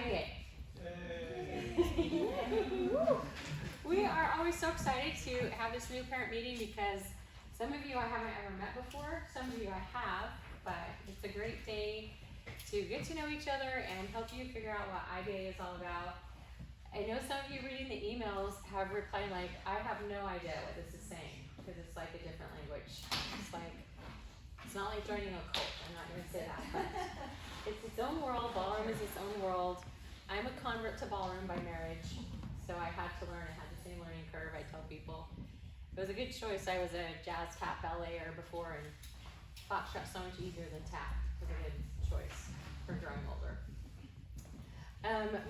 IBA. We are always so excited to have this new parent meeting because some of you I haven't ever met before, some of you I have, but it's a great day to get to know each other and help you figure out what IBA is all about. I know some of you reading the emails have replied like, I have no idea what this is saying, because it's like a different language. It's like, it's not like joining a cult, I'm not going to say that, but it's its own world. Ballroom is its own world. I'm a convert to ballroom by marriage, so I had to learn. I had the same learning curve, I tell people. It was a good choice. I was a jazz tap balleter before, and foxtrot's so much easier than tap. It was a good choice for growing older.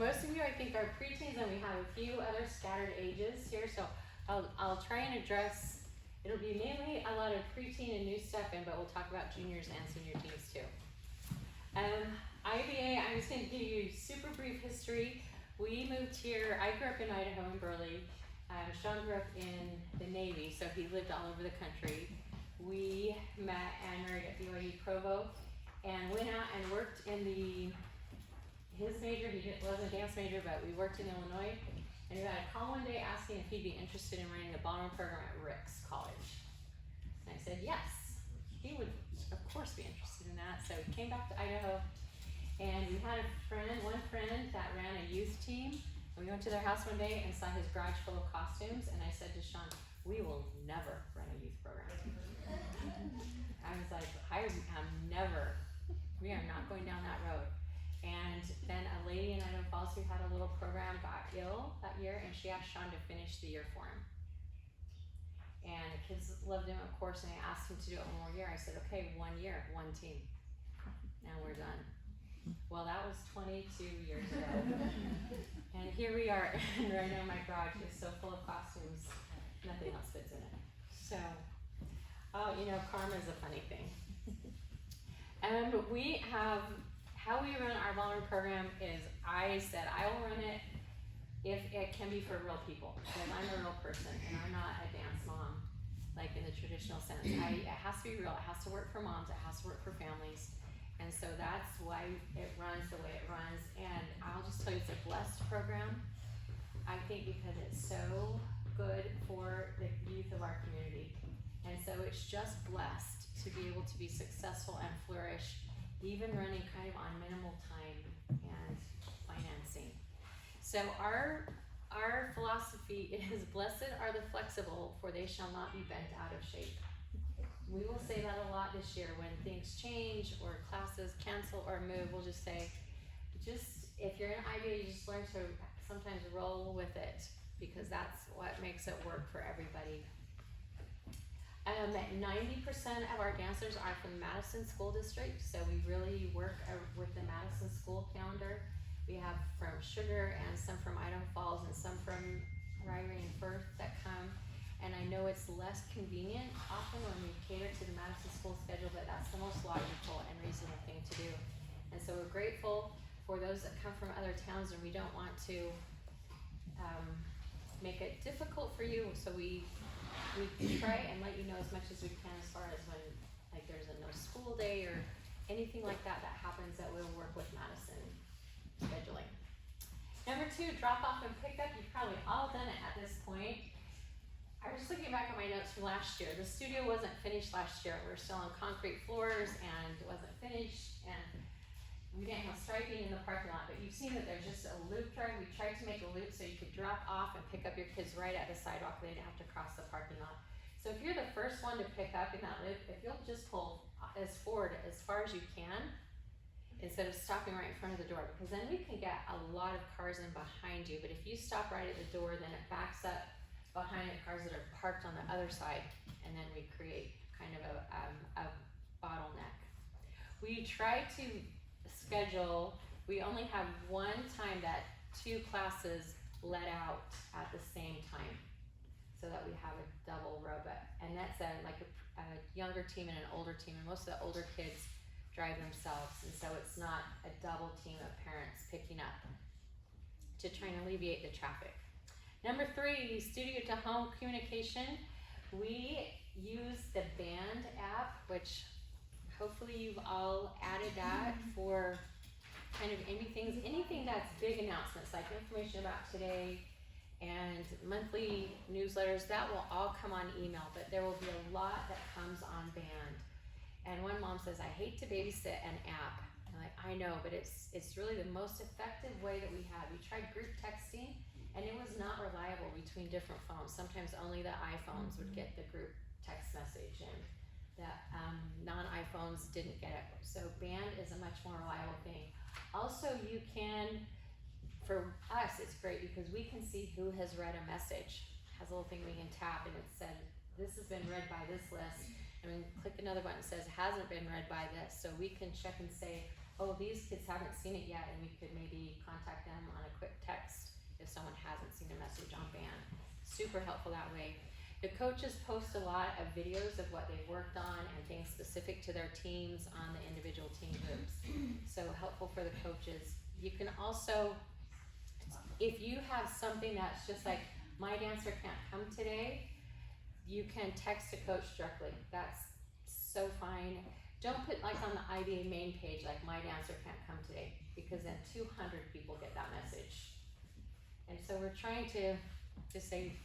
Most of you, I think, are preteens, and we have a few other scattered ages here, so I'll try and address. It'll be mainly a lot of preteen and new stuff, but we'll talk about juniors and senior teams too. IBA, I'm just going to give you super brief history. We moved here. I grew up in Idaho in Burley. Sean grew up in the Navy, so he lived all over the country. We met and married at BYU Provo and went out and worked in his major. He wasn't a dance major, but we worked in Illinois. And we got a call one day asking if he'd be interested in running the ballroom program at Rick's College. And I said yes. He would, of course, be interested in that. So we came back to Idaho, and we had one friend that ran a youth team. And we went to their house one day and saw his garage full of costumes. And I said to Sean, we will never run a youth program. I was like, I am never. We are not going down that road. And then a lady in Idaho Falls who had a little program got ill that year, and she asked Sean to finish the year for him. And the kids loved him, of course, and they asked him to do it one more year. I said, okay, 1 year, one team. Now we're done. Well, that was 22 years ago. And here we are, and right now my garage is so full of costumes, nothing else fits in it. So, karma is a funny thing. And we have, how we run our ballroom program is, I said I will run it if it can be for real people, because I'm a real person and I'm not a dance mom like in the traditional sense. It has to be real. It has to work for moms. It has to work for families. And so that's why it runs the way it runs. And I'll just tell you, it's a blessed program, I think, because it's so good for the youth of our community. And so it's just blessed to be able to be successful and flourish, even running kind of on minimal time and financing. So our philosophy is, blessed are the flexible, for they shall not be bent out of shape. We will say that a lot this year when things change or classes cancel or move. We'll just say, if you're in IBA, you just learn to sometimes roll with it, because that's what makes it work for everybody. 90% of our dancers are from the Madison School District, so we really work with the Madison School calendar. We have from Sugar and some from Idaho Falls and some from Ryrie and Firth that come. And I know it's less convenient often when we cater to the Madison School schedule, but that's the most logical and reasonable thing to do. And so we're grateful for those that come from other towns, and we don't want to make it difficult for you. So we try and let you know as much as we can as far as when like there's a no school day or anything like that happens, that we'll work with Madison scheduling. Number 2, drop off and pick up. You've probably all done it at this point. I was just looking back at my notes from last year. The studio wasn't finished last year. We were still on concrete floors and it wasn't finished, and we didn't have striping in the parking lot, but you've seen that there's just a loop drive. We tried to make a loop so you could drop off and pick up your kids right at the sidewalk. They didn't have to cross the parking lot. So if you're the first one to pick up in that loop, if you'll just pull as forward as far as you can, instead of stopping right in front of the door, because then we can get a lot of cars in behind you. But if you stop right at the door, then it backs up behind the cars that are parked on the other side, and then we create kind of a bottleneck. We try to schedule, we only have one time that 2 classes let out at the same time, so that we have a double row, and that's a younger team and an older team, and most of the older kids drive themselves, and so it's not a double team of parents picking up, to try and alleviate the traffic. Number 3, studio to home communication. We use the Band app, which hopefully you've all added that for kind of anything that's big big announcements like information about today and monthly newsletters, that will all come on email, but there will be a lot that comes on band. And one mom says, I hate to babysit an app. I'm like, I know, but it's really the most effective way that we have. We tried group texting, and it was not reliable between different phones. Sometimes only the iPhones would get the group text message, and the non-iPhones didn't get it. So band is a much more reliable thing. Also, you can, for us, it's great because we can see who has read a message. It has a little thing we can tap, and it said, this has been read by this list. And we click another button that says, hasn't been read by this. So we can check and say, oh, these kids haven't seen it yet, and we could maybe contact them on a quick text if someone hasn't seen a message on band. Super helpful that way. The coaches post a lot of videos of what they've worked on and things specific to their teams on the individual team groups. So helpful for the coaches. You can also, if you have something that's just like, my dancer can't come today, you can text a coach directly. That's so fine. Don't put like on the IBA main page, like my dancer can't come today, because then 200 people get that message. And so we're trying to just say,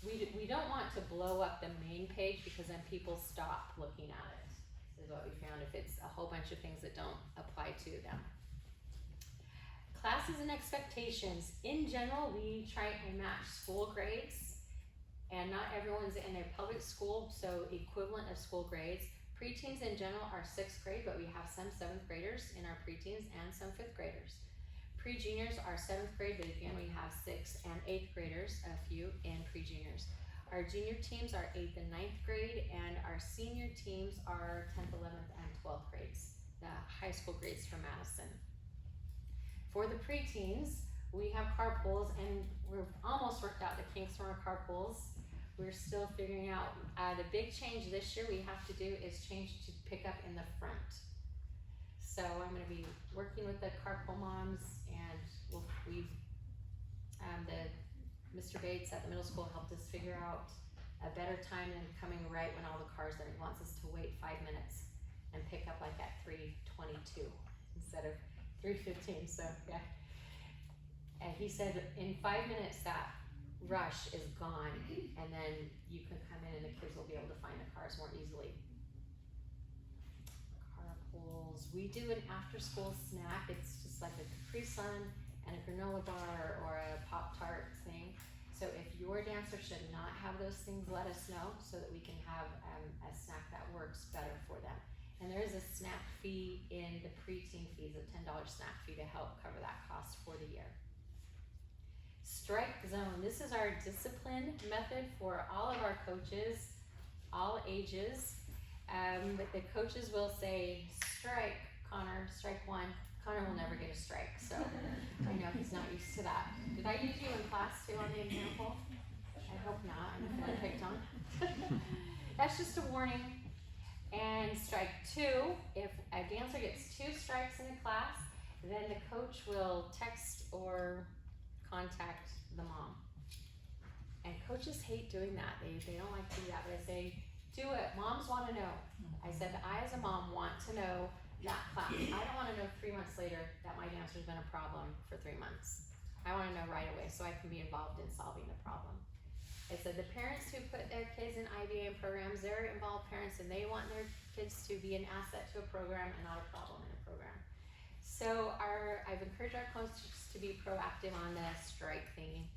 we don't want to blow up the main page because then people stop looking at it, is what we found, if it's a whole bunch of things that don't apply to them. Classes and expectations. In general, we try and match school grades, and not everyone's in a public school, so equivalent of school grades. Preteens in general are 6th grade, but we have some 7th graders in our preteens and some 5th graders. Pre-juniors are 7th grade, but again, we have 6th and 8th graders, a few in pre-juniors. Our junior teams are 8th and 9th grade, and our senior teams are 10th, 11th, and 12th grades, the high school grades for Madison. For the preteens, we have carpools, and we've almost worked out the kinks from our carpools. We're still figuring out, the big change this year we have to do is change to pick up in the front. So I'm gonna be working with the carpool moms, and Mr. Bates at the middle school helped us figure out a better time than coming right when all the cars are. He wants us to wait 5 minutes and pick up like at 3:22 instead of 3:15, so yeah. And he said in 5 minutes that rush is gone, and then you can come in and the kids will be able to find the cars more easily. Carpools, we do an after-school snack. It's just like a Capri Sun and a granola bar or a Pop-Tart thing. So if your dancer should not have those things, let us know so that we can have a snack that works better for them. And there is a snack fee in the preteen fees, a $10 snack fee to help cover that cost for the year. Strike zone, this is our discipline method for all of our coaches, all ages. But the coaches will say, strike, Connor, strike 1. Connor will never get a strike, so I know he's not used to that. Did I use you in class too on the example? I hope not, I'm feeling picked on. That's just a warning. And strike 2, if a dancer gets 2 strikes in a class, then the coach will text or contact the mom. And coaches hate doing that. They don't like to do that, but I say, do it. Moms want to know. I said, I as a mom want to know that class. I don't want to know 3 months later that my dancer's been a problem for 3 months. I want to know right away so I can be involved in solving the problem. I said the parents who put their kids in IBA programs, they're involved parents and they want their kids to be an asset to a program and not a problem in a program. So I've encouraged our coaches to be proactive on the strike thingy.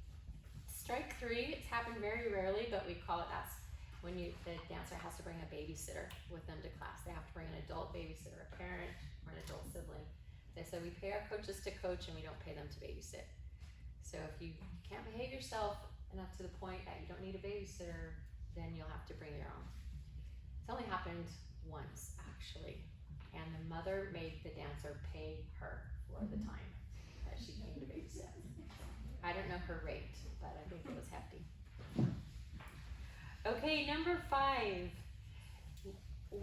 Strike 3, it's happened very rarely, but we call it that's when the dancer has to bring a babysitter with them to class. They have to bring an adult babysitter, a parent, or an adult sibling. They said we pay our coaches to coach and we don't pay them to babysit. So if you can't behave yourself enough to the point that you don't need a babysitter, then you'll have to bring your own. It's only happened once, actually. And the mother made the dancer pay her for the time that she came to babysit. I don't know her rate, but I think it was hefty. Okay, number 5.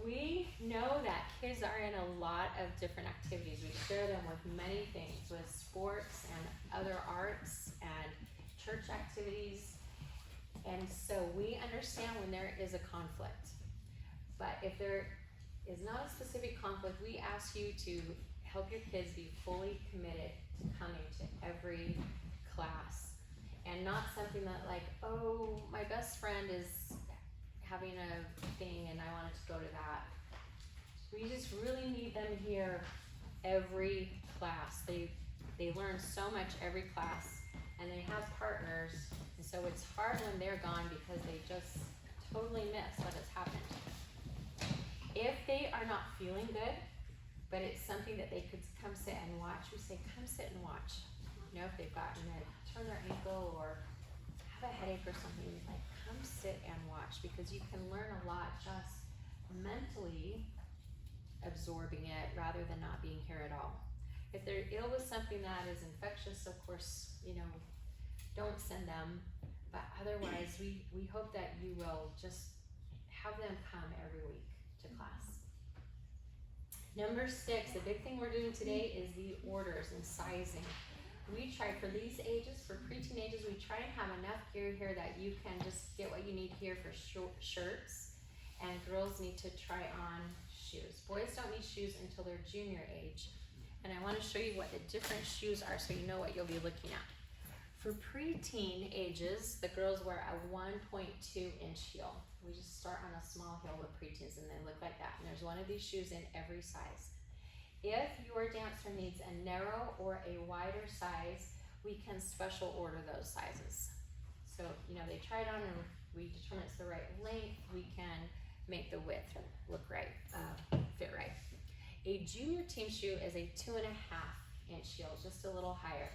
We know that kids are in a lot of different activities. We share them with many things, with sports and other arts and church activities. And so we understand when there is a conflict. But if there is not a specific conflict, we ask you to help your kids be fully committed to coming to every class. And not something that like, oh, my best friend is having a thing and I wanted to go to that. We just really need them here every class. They learn so much every class, and they have partners, and so it's hard when they're gone because they just totally miss what has happened. If they are not feeling good, but it's something that they could come sit and watch, we say, come sit and watch. You know, if they've gotten a turn their ankle or have a headache or something, like, come sit and watch, because you can learn a lot just mentally absorbing it rather than not being here at all. If they're ill with something that is infectious, of course, you know, don't send them, but otherwise we hope that you will just have them come every week to class. Number 6, the big thing we're doing today is the orders and sizing. We try for these ages, for preteen ages, we try and have enough gear here that you can just get what you need here for shirts, and girls need to try on shoes. Boys don't need shoes until their junior age. And I want to show you what the different shoes are so you know what you'll be looking at. For preteen ages, the girls wear a 1.2 inch heel. We just start on a small heel with preteens and they look like that. And there's one of these shoes in every size. If your dancer needs a narrow or a wider size, we can special order those sizes. So, you know, they try it on and we determine it's the right length. We can make the width look right, fit right. A junior team shoe is a 2.5 inch heel, just a little higher.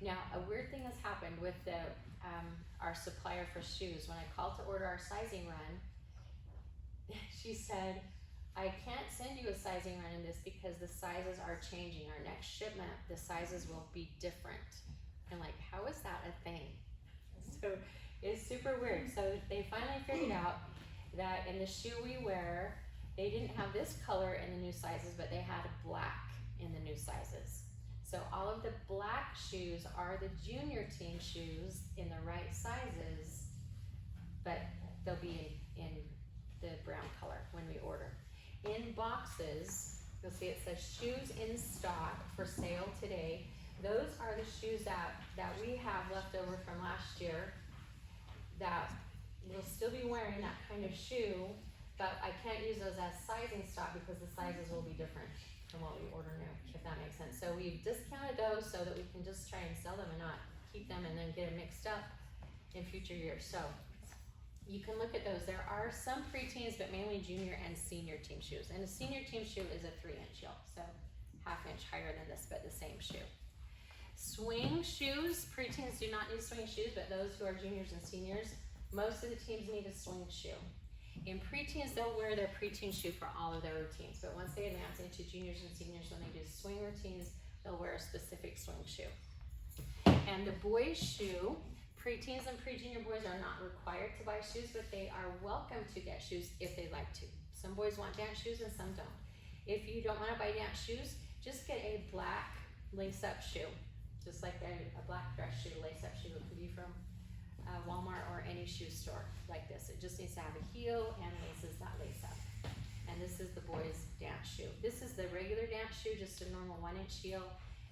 Now, a weird thing has happened with the our supplier for shoes. When I called to order our sizing run, she said, I can't send you a sizing run in this because the sizes are changing. Our next shipment, the sizes will be different. And like, how is that a thing? So it's super weird. So they finally figured out that in the shoe we wear, they didn't have this color in the new sizes, but they had black in the new sizes. So all of the black shoes are the junior team shoes in the right sizes, but they'll be in the brown color when we order. In boxes, you'll see it says shoes in stock for sale today. Those are the shoes that we have left over from last year that we'll still be wearing that kind of shoe, but I can't use those as sizing stock because the sizes will be different from what we order new, if that makes sense. So we've discounted those so that we can just try and sell them and not keep them and then get them mixed up in future years. So you can look at those. There are some preteens, but mainly junior and senior team shoes. And a senior team shoe is a 3 inch heel, so 1/2 inch higher than this, but the same shoe. Swing shoes, preteens do not need swing shoes, but those who are juniors and seniors, most of the teams need a swing shoe. In preteens, they'll wear their preteen shoe for all of their routines, but once they advance into juniors and seniors, when they do swing routines, they'll wear a specific swing shoe. And the boys' shoe, preteens and pre-junior boys are not required to buy shoes, but they are welcome to get shoes if they'd like to. Some boys want dance shoes and some don't. If you don't want to buy dance shoes, just get a black lace-up shoe, just like a black dress shoe, lace-up shoe. It could be from Walmart or any shoe store like this. It just needs to have a heel and laces that lace up. And this is the boys' dance shoe. This is the regular dance shoe, just a normal 1 inch heel.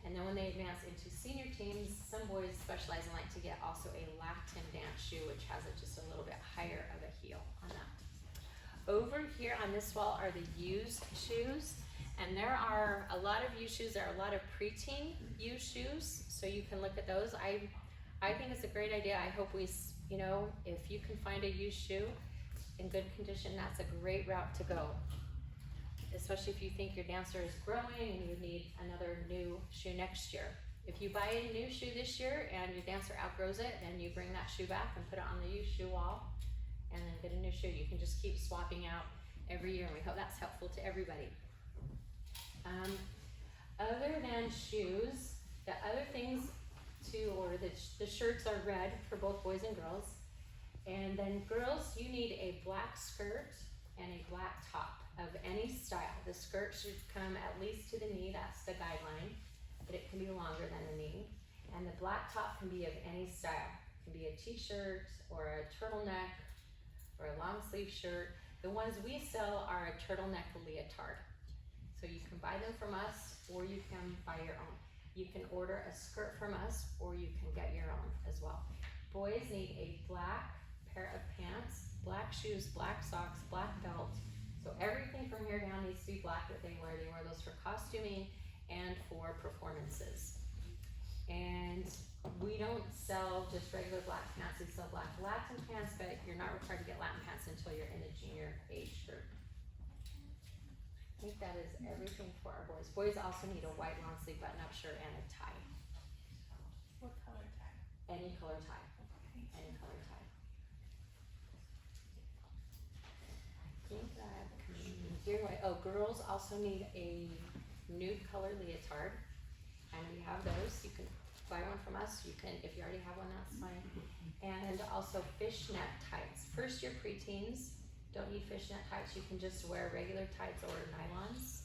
And then when they advance into senior teams, some boys specialize and like to get also a Latin dance shoe, which has just a little bit higher of a heel on that. Over here on this wall are the used shoes. And there are a lot of used shoes. There are a lot of preteen used shoes, so you can look at those. I think it's a great idea. I hope we, you know, if you can find a used shoe in good condition, that's a great route to go. Especially if you think your dancer is growing and you need another new shoe next year. If you buy a new shoe this year and your dancer outgrows it, then you bring that shoe back and put it on the used shoe wall and then get a new shoe. You can just keep swapping out every year, and we hope that's helpful to everybody. Other than shoes, the other things to order, the shirts are red for both boys and girls. And then girls, you need a black skirt and a black top of any style. The skirt should come at least to the knee, that's the guideline, but it can be longer than the knee. And the black top can be of any style. It can be a t-shirt or a turtleneck or a long sleeve shirt. The ones we sell are a turtleneck leotard. So you can buy them from us or you can buy your own. You can order a skirt from us, or you can get your own as well. Boys need a black pair of pants, black shoes, black socks, black belt. So everything from here down needs to be black that they wear. They wear those for costuming and for performances. And we don't sell just regular black pants, we sell black Latin pants, but you're not required to get Latin pants until you're in a junior age group. I think that is everything for our boys. Boys also need a white long sleeve button up shirt and a tie. What color tie? Any color tie. Any color tie. I think that here, oh, girls also need a nude color leotard, and we have those. You can buy one from us. You can, if you already have one, that's fine. And also fishnet tights. First year preteens don't need fishnet tights. You can just wear regular tights or nylons.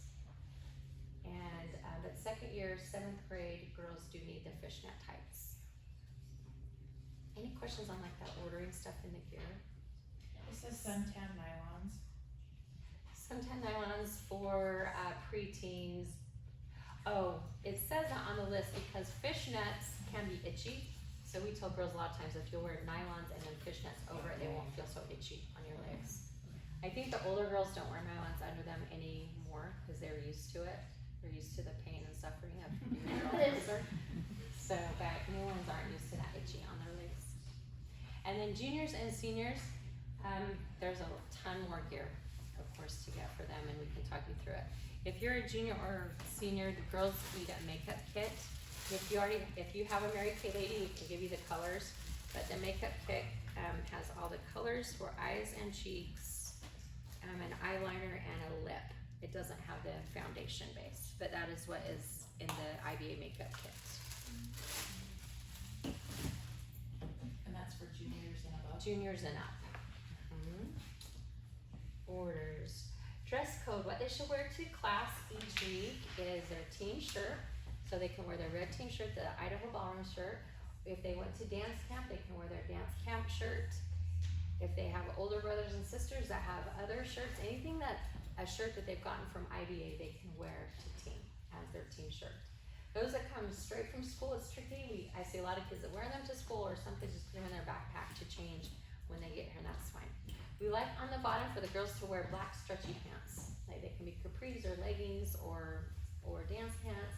And but second year, 7th grade girls do need the fishnet tights. Any questions on like that ordering stuff in the gear? It says suntan nylons. Suntan nylons for preteens. Oh, it says that on the list because fishnets can be itchy. So we tell girls a lot of times if you'll wear nylons and then fishnets over it, they won't feel so itchy on your legs. I think the older girls don't wear nylons under them anymore because they're used to it. They're used to the pain and suffering of being a girl dancer. So, but new ones aren't used to that itchy on their legs. And then juniors and seniors, there's a ton more gear, of course, to get for them, and we can talk you through it. If you're a junior or senior, the girls need a makeup kit. If you have a Mary Kay lady, we can give you the colors, but the makeup kit has all the colors for eyes and cheeks, an eyeliner and a lip. It doesn't have the foundation base, but that is what is in the IBA makeup kit. And that's for juniors and above? Juniors and up. Orders. Dress code, what they should wear to class each week is their team shirt. So they can wear their red team shirt, the Idaho ballroom shirt. If they went to dance camp, they can wear their dance camp shirt. If they have older brothers and sisters that have other shirts, anything a shirt that they've gotten from IBA, they can wear to team as their team shirt. Those that come straight from school, it's tricky. I see a lot of kids that wear them to school, or some kids just put them in their backpack to change when they get here, and that's fine. We like on the bottom for the girls to wear black stretchy pants. Like they can be capris or leggings or dance pants.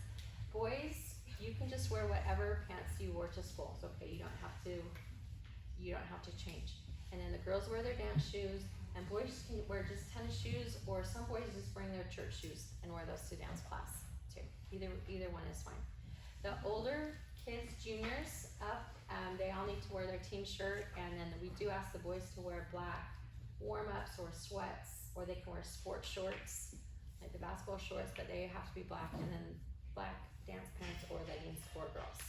Boys, you can just wear whatever pants you wore to school. It's okay, you don't have to change. And then the girls wear their dance shoes, and boys can wear just tennis shoes, or some boys just bring their church shoes and wear those to dance class too. Either one is fine. The older kids, juniors up, they all need to wear their team shirt, and then we do ask the boys to wear black warm-ups or sweats, or they can wear sports shorts, like the basketball shorts, but they have to be black, and then black dance pants or leggings for girls.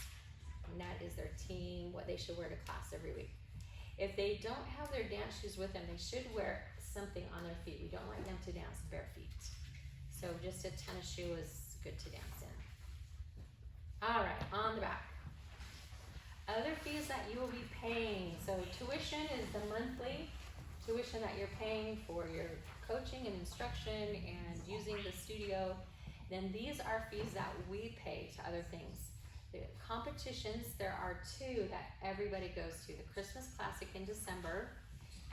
And that is their team, what they should wear to class every week. If they don't have their dance shoes with them, they should wear something on their feet. We don't like them to dance bare feet. So just a tennis shoe is good to dance in. All right, on the back. Other fees that you will be paying. So tuition is the monthly tuition that you're paying for your coaching and instruction and using the studio. Then these are fees that we pay to other things. The competitions, there are 2 that everybody goes to. The Christmas Classic in December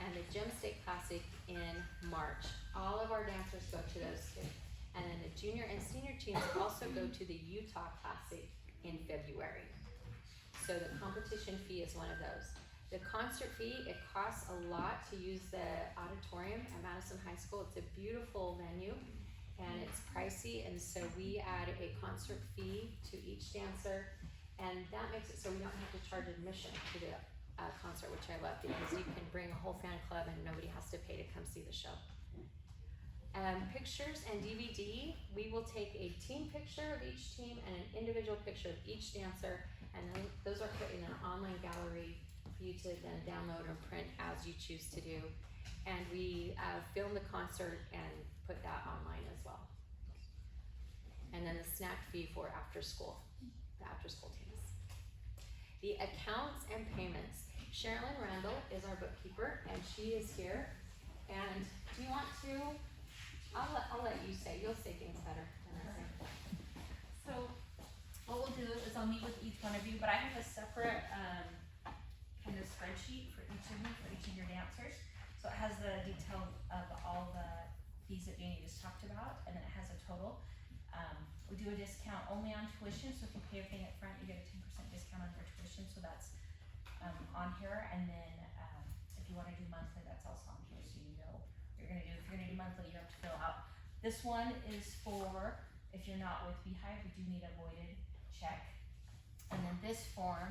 and the Gem State Classic in March. All of our dancers go to those 2. And then the junior and senior teams also go to the Utah Classic in February. So the competition fee is one of those. The concert fee, it costs a lot to use the auditorium at Madison High School. It's a beautiful venue and it's pricey, and so we add a concert fee to each dancer, and that makes it so we don't have to charge admission to the concert, which I love, because you can bring a whole fan club and nobody has to pay to come see the show. Pictures and DVD, we will take a team picture of each team and an individual picture of each dancer, and then those are put in an online gallery for you to then download or print as you choose to do. And we film the concert and put that online as well. And then the snack fee for the after school teams. The accounts and payments. Sherilyn Randall is our bookkeeper, and she is here. And do you want to, I'll let you say, you'll say things better than I say. So what we'll do is I'll meet with each one of you, but I have a separate, kind of spreadsheet for each of you, for each of your dancers. So it has the detail of all the fees that Janie just talked about, and then it has a total. We do a discount only on tuition, so if you pay everything up front, you get a 10% discount on your tuition, so that's, on here. And then, if you wanna do monthly, that's also on here, so you know what you're gonna do. If you're gonna do monthly, you have to fill out. This one is for, if you're not with Beehive, we do need a voided check. And then this form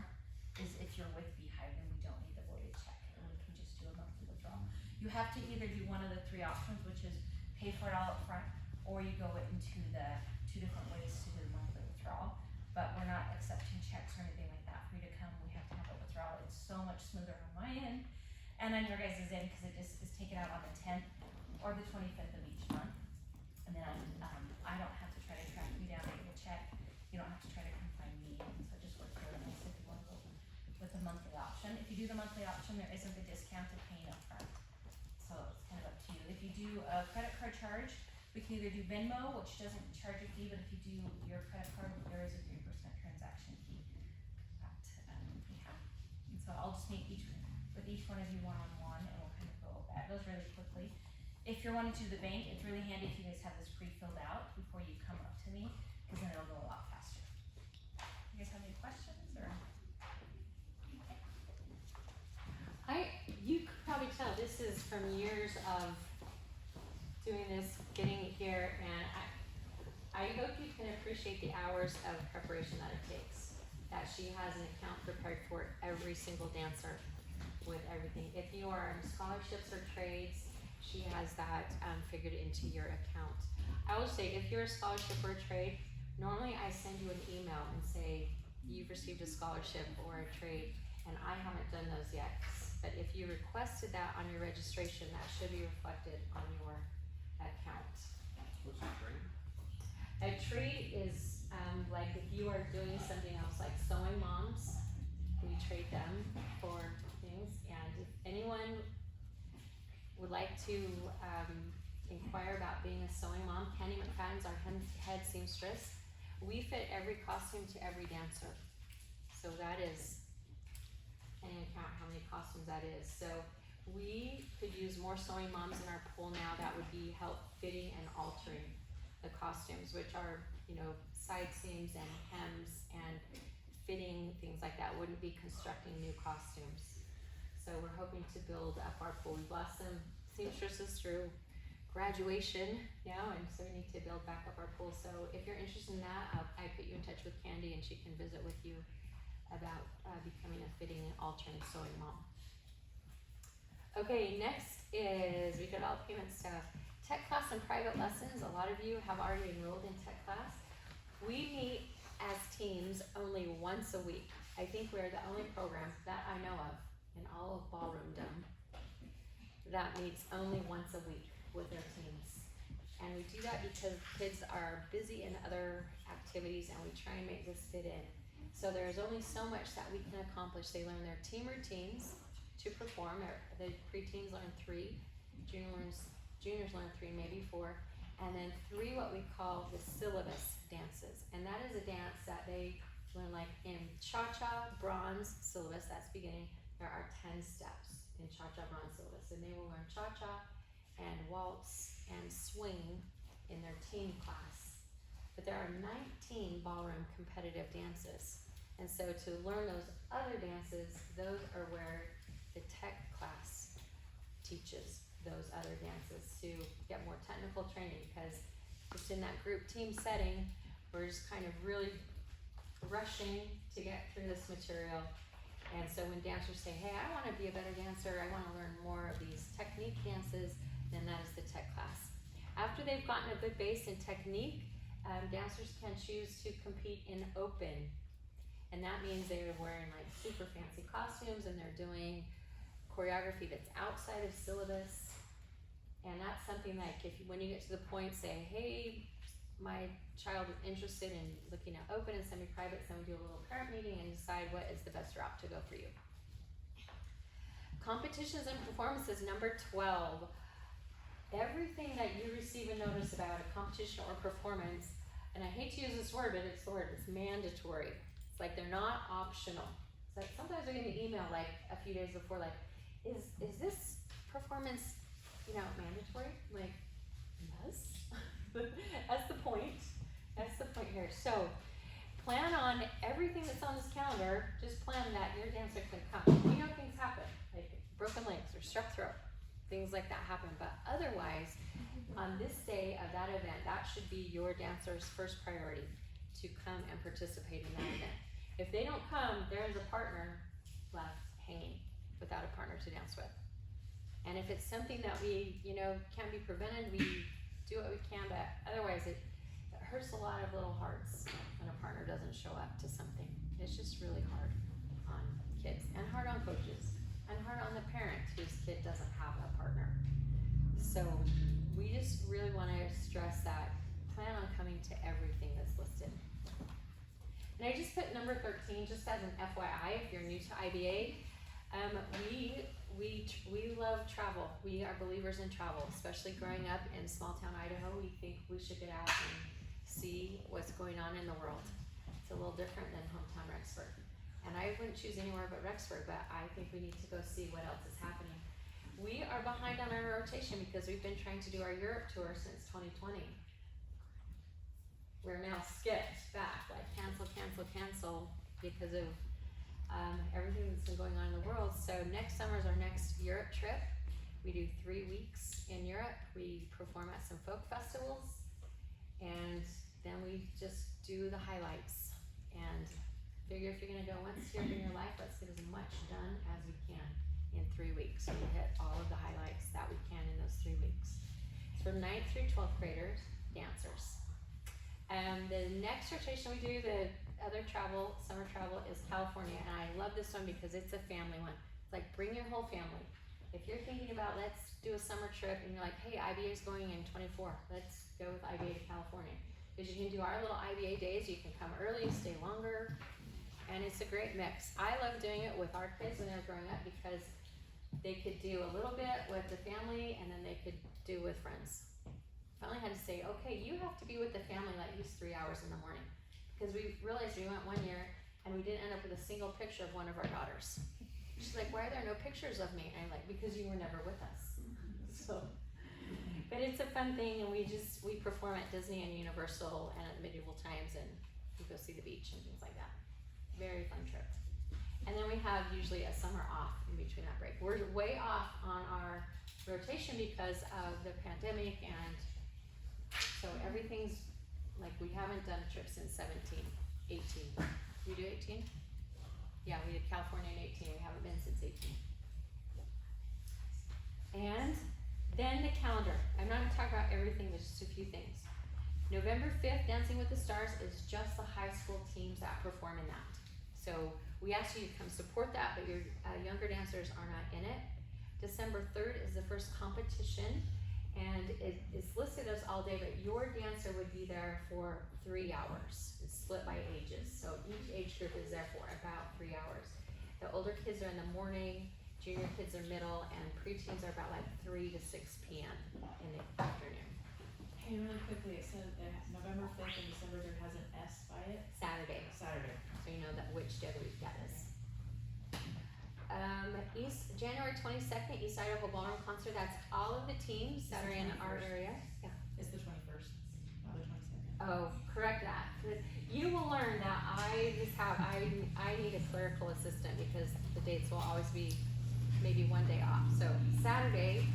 is if you're with Beehive, then we don't need the voided check, and we can just do a monthly withdrawal. You have to either do one of the three options, which is pay for it all up front, or you go into the 2 different ways to do the monthly withdrawal. But we're not accepting checks or anything like that for you to come. We have to have a withdrawal. It's so much smoother on my end and on your guys' end, because it just is taken out on the 10th or the 25th of each month. And then I don't have to try to track you down and get a check. You don't have to try to come find me. So it just works really nice if you want to go with the monthly option. If you do the monthly option, there isn't the discount of paying up front. So it's kind of up to you. If you do a credit card charge, we can either do Venmo, which doesn't charge a fee, but if you do your credit card, there is a 3% transaction fee that we have. And so I'll just meet with each one of you one-on-one, and we'll kind of go over that. It goes really quickly. If you're wanting to do the bank, it's really handy if you guys have this pre-filled out before you come up to me, because then it'll go a lot faster. You guys have any questions, or? You could probably tell this is from years of doing this, getting it here, and I hope you can appreciate the hours of preparation that it takes. That she has an account prepared for every single dancer with everything. If you are in scholarships or trades, she has that figured into your account. I will say, if you're a scholarship or a trade, normally I send you an email and say, you've received a scholarship or a trade, and I haven't done those yet. But if you requested that on your registration, that should be reflected on your account. What's a trade? A trade is like if you are doing something else, like sewing moms, we trade them for things. And if anyone would like to inquire about being a sewing mom, Candy McFadden's our head seamstress. We fit every costume to every dancer. So that is, I can't even count how many costumes that is. So we could use more sewing moms in our pool now. That would be help fitting and altering the costumes, which are, side seams and hems and fitting, things like that. Wouldn't be constructing new costumes. So we're hoping to build up our pool. We've lost some seamstresses through graduation now, and so we need to build back up our pool. So if you're interested in that, I put you in touch with Candy, and she can visit with you about becoming a fitting and altering sewing mom. Okay, next is we got all payment stuff. Tech class and private lessons. A lot of you have already enrolled in tech class. We meet as teams only once a week. I think we're the only program that I know of in all of ballroomdom that meets only once a week with their teams. And we do that because kids are busy in other activities, and we try and make this fit in. So there's only so much that we can accomplish. They learn their team routines to perform. The preteens learn 3, juniors learn 3, maybe 4, and then 3 what we call the syllabus dances. And that is a dance that they learn, like in cha-cha, bronze syllabus, that's beginning. There are 10 steps in cha-cha bronze syllabus, and they will learn cha-cha and waltz and swing in their teen class. But there are 19 ballroom competitive dances. And so to learn those other dances, those are where the tech class teaches those other dances to get more technical training, because just in that group team setting, we're just kind of really rushing to get through this material. And so when dancers say, hey, I want to be a better dancer, I want to learn more of these technique dances, then that is the tech class. After they've gotten a good base in technique, dancers can choose to compete in open. And that means they're wearing like super fancy costumes, and they're doing choreography that's outside of syllabus. And that's something like when you get to the point, say, hey, my child is interested in looking at open and semi-private, then we do a little parent meeting and decide what is the best route to go for you. Competitions and performances, number 12. Everything that you receive a notice about, a competition or performance, and I hate to use this word, but it's the word, it's mandatory. It's like they're not optional. It's like sometimes I get an email like a few days before, like, is this performance, mandatory? I'm like, yes. That's the point. That's the point here. So plan on everything that's on this calendar. Just plan that your dancer can come. Things happen, like broken legs or strep throat, things like that happen. But otherwise, on this day of that event, that should be your dancer's first priority, to come and participate in that event. If they don't come, there is a partner left hanging without a partner to dance with. And if it's something that we, can't be prevented, we do what we can, but otherwise it hurts a lot of little hearts when a partner doesn't show up to something. It's just really hard on kids, and hard on coaches, and hard on the parent whose kid doesn't have a partner. So we just really want to stress that plan on coming to everything that's listed. And I just put number 13 just as an FYI if you're new to IBA. We love travel. We are believers in travel, especially growing up in small town Idaho. We think we should get out and see what's going on in the world. It's a little different than hometown Rexburg. And I wouldn't choose anywhere but Rexburg, but I think we need to go see what else is happening. We are behind on our rotation because we've been trying to do our Europe tour since 2020. We're now skipped back, like cancel because of everything that's been going on in the world. So next summer is our next Europe trip. We do 3 weeks in Europe. We perform at some folk festivals, and then we just do the highlights. And figure if you're gonna go once here in your life, let's get as much done as we can in 3 weeks. So we hit all of the highlights that we can in those 3 weeks. It's for 9th through 12th graders, dancers. The next rotation we do, the other travel, summer travel, is California, and I love this one because it's a family one. It's like bring your whole family. If you're thinking about let's do a summer trip and you're like, hey, IBA is going in 24, let's go with IBA to California. Because you can do our little IBA days, you can come early, stay longer, and it's a great mix. I love doing it with our kids when they're growing up because they could do a little bit with the family and then they could do with friends. Finally had to say, okay, you have to be with the family at least 3 hours in the morning. Because we realized we went one year and we didn't end up with a single picture of one of our daughters. She's like, why are there no pictures of me? And I'm like, because you were never with us. So, but it's a fun thing, and we perform at Disney and Universal and at medieval times, and we go see the beach and things like that. Very fun trip. And then we have usually a summer off in between that break. We're way off on our rotation because of the pandemic, and so everything's like, we haven't done a trip since 17, 18. We do 18? Yeah, we did California in 18. We haven't been since 18. And then the calendar. I'm not gonna talk about everything, but just a few things. November 5th, Dancing with the Stars is just the high school teams that perform in that. So we ask you to come support that, but your younger dancers are not in it. December 3rd is the first competition, and it is listed as all day, but your dancer would be there for 3 hours. It's split by ages, so each age group is there for about 3 hours. The older kids are in the morning, junior kids are middle, and preteens are about like 3 to 6 p.m. in the afternoon. Hey, really quickly, it said that November 5th and December 3rd has an S by it. Saturday, Saturday. so you know that which day of the week that is. January 22nd, East Idaho Ballroom Concert. That's all of the teams that are in our area. Yeah. It's the 21st, not the 22nd. Oh, correct that. You will learn that I need a clerical assistant because the dates will always be maybe one day off. So Saturday,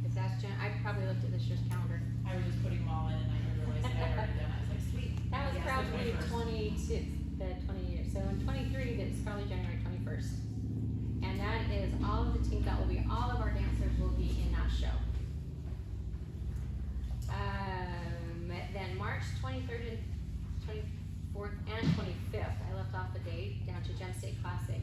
if that's I probably looked at this year's calendar. I was just putting them all in and I realized I had already done it. I was like, sweet. That was Yes, probably the 22, the 20 years. So in 23, it's probably January 21st. And that is all of the teams that will be, all of our dancers will be in that show. Then March 23rd and 24th and 25th, I left off a day down to Gem State Classic.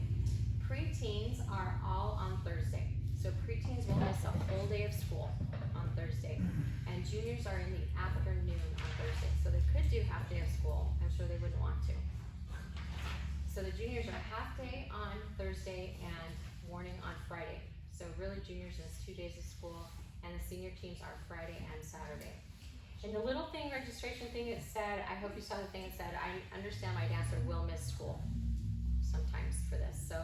Preteens are all on Thursday. So preteens will miss a whole day of school on Thursday. And juniors are in the afternoon on Thursday. So they could do half day of school. I'm sure they wouldn't want to. So the juniors are half day on Thursday and morning on Friday. So really juniors is 2 days of school, and the senior teams are Friday and Saturday. And the little thing, registration thing, it said, I hope you saw the thing, it said, I understand my dancer will miss school sometimes for this, so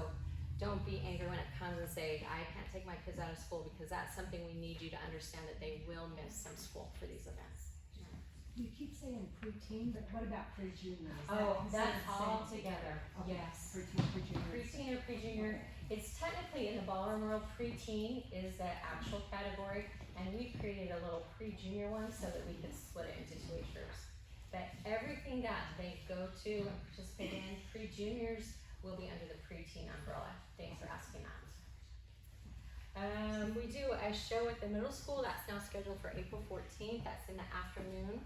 don't be angry when it comes and say, I can't take my kids out of school, because that's something we need you to understand, that they will miss some school for these events. You keep saying preteen, but what about pre-junior? Is Oh, that that's all together, Okay. yes. Preteen, pre-junior. Preteen or pre-junior, it's technically in the ballroom world, preteen is the actual category, and we created a little pre-junior one so that we could split it into two age groups. But everything that they go to and participate in, pre-juniors will be under the preteen umbrella. Thanks for asking that. We do a show at the middle school, that's now scheduled for April 14th, that's in the afternoon.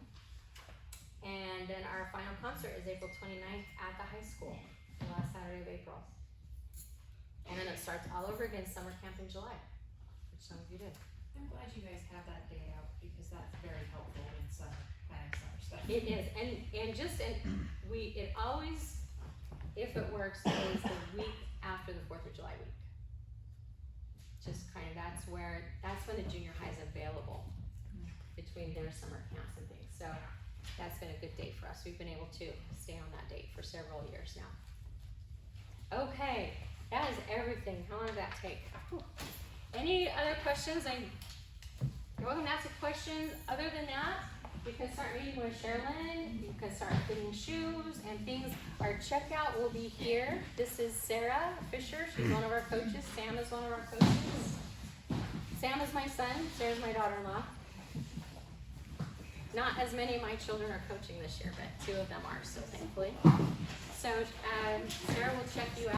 And then our final concert is April 29th at the high school, the last Saturday of April. And then it starts all over again, summer camp in July, which some of you did. I'm glad you guys have that day out, because that's very helpful in summer, planning summer stuff. It is, and it always, if it works, is the week after the 4th of July week. Just kind of, that's when the junior high is available between their summer camps and things, so that's been a good date for us. We've been able to stay on that date for several years now. Okay, that is everything. How long did that take? Whew. Any other questions? You're welcome to ask a question. Other than that, you can start meeting with Sherilyn. You can start fitting shoes and things. Our checkout will be here. This is Sarah Fisher. She's one of our coaches. Sam is one of our coaches. Sam is my son. Sarah's my daughter-in-law. Not as many of my children are coaching this year, but 2 of them are, so thankfully. So Sarah will check you out.